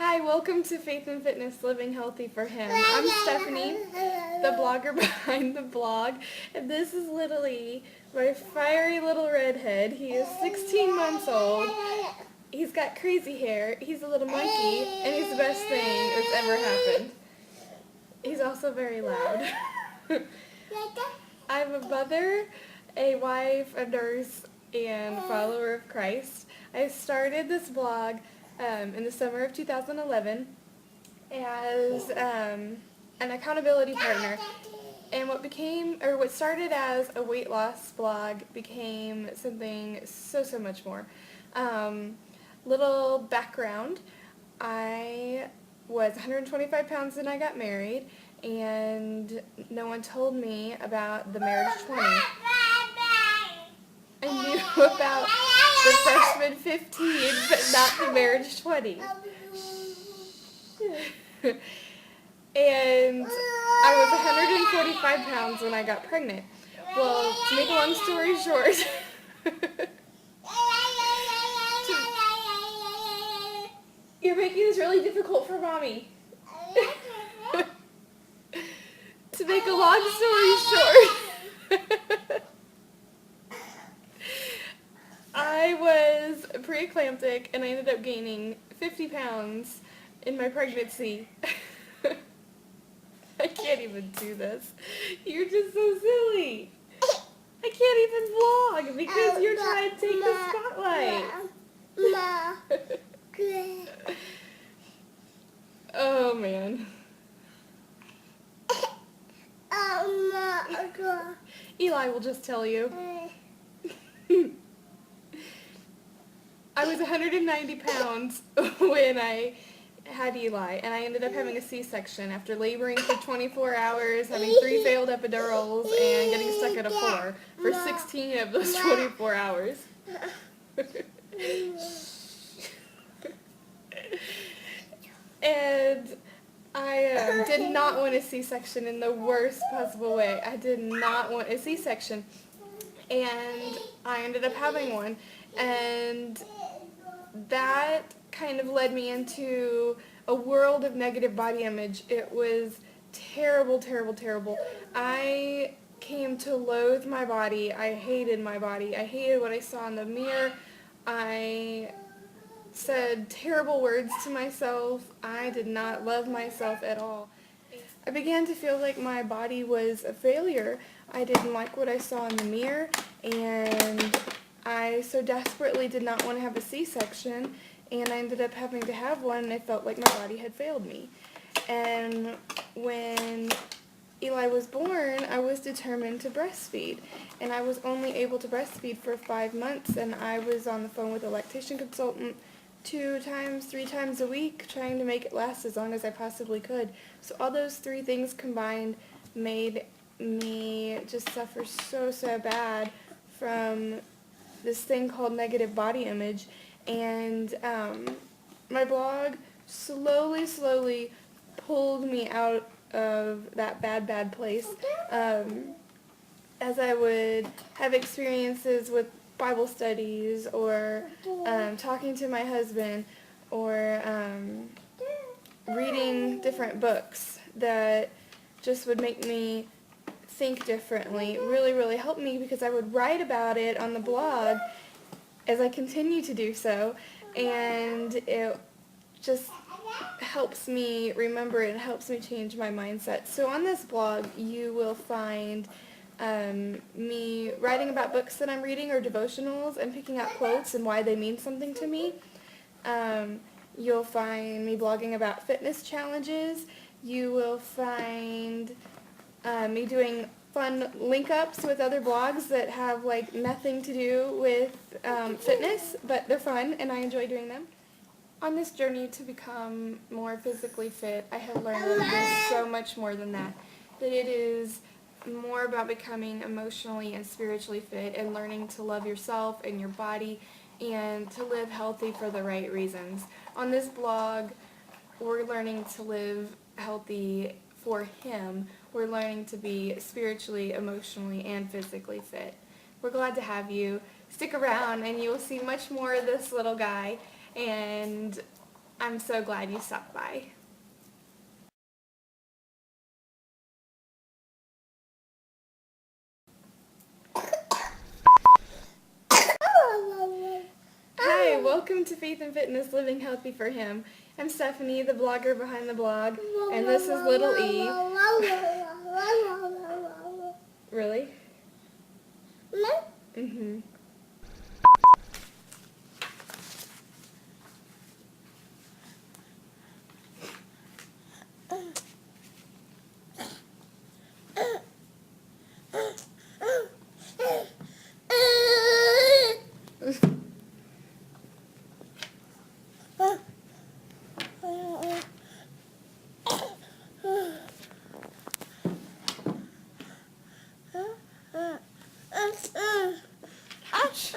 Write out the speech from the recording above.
Hi, welcome to Faith and Fitness Living Healthy for Him. I'm Stephanie, the blogger behind the blog, and this is Little my fiery little redhead. He is 16 months old. He's got crazy hair, he's a little monkey, and he's the best thing that's ever happened. He's also very loud. I'm a mother, a wife, a nurse, and follower of Christ. I started this blog in the summer of 2011 as an accountability partner. And what started as a weight loss blog became something so much more. Little background, I was 125 pounds when I got married, and no one told me about the marriage 20. I knew about the freshman 15, but not the marriage 20. And I was 145 pounds when I got pregnant. Well, to make a long story short, you're making this really difficult for Mommy. To make a long story short, I was preeclamptic and I ended up gaining 50 pounds in my pregnancy. I can't even do this. You're just so silly. I can't even vlog because you're trying to take the spotlight. Oh, man. Eli will just tell you. I was 190 pounds when I had Eli, and I ended up having a C-section after laboring for 24 hours, having 3 failed epidurals, and getting stuck at a 4 for 16 of those 24 hours. And I did not want a C-section in the worst possible way. I did not want a C-section, and I ended up having one, and that kind of led me into a world of negative body image. It was terrible. I came to loathe my body. I hated my body. I hated what I saw in the mirror. I said terrible words to myself. I did not love myself at all. I began to feel like my body was a failure. I didn't like what I saw in the mirror, and I so desperately did not want to have a C-section, and I ended up having to have one, and I felt like my body had failed me. And when Eli was born, I was determined to breastfeed, and I was only able to breastfeed for 5 months, and I was on the phone with a lactation consultant 3 times a week, trying to make it last as long as I possibly could. So all those 3 things combined made me just suffer so bad from this thing called negative body image, and my blog slowly pulled me out of that bad place, as I would have experiences with Bible studies, or talking to my husband, or reading different books that just would make me think differently. Really helped me, because I would write about it on the blog as I continue to do so, and it just helps me remember it and helps me change my mindset. So on this blog you will find me writing about books that I'm reading or devotionals, and picking out quotes and why they mean something to me. You'll find me blogging about fitness challenges. You will find me doing fun link-ups with other blogs that have like nothing to do with fitness, but they're fun and I enjoy doing them. On this journey to become more physically fit, I have learned that it is so much more than that. That it is more about becoming emotionally and spiritually fit, and learning to love yourself and your body, and to live healthy for the right reasons. On this blog, we're learning to live healthy for Him. We're learning to be spiritually, emotionally, and physically fit. We're glad to have you. Stick around and you will see much more of this little guy, and I'm so glad you stopped by. Hi, welcome to Faith and Fitness Living Healthy for Him. I'm Stephanie, the blogger behind the blog, and this is Little E. Really? Mm-hmm. Ouch.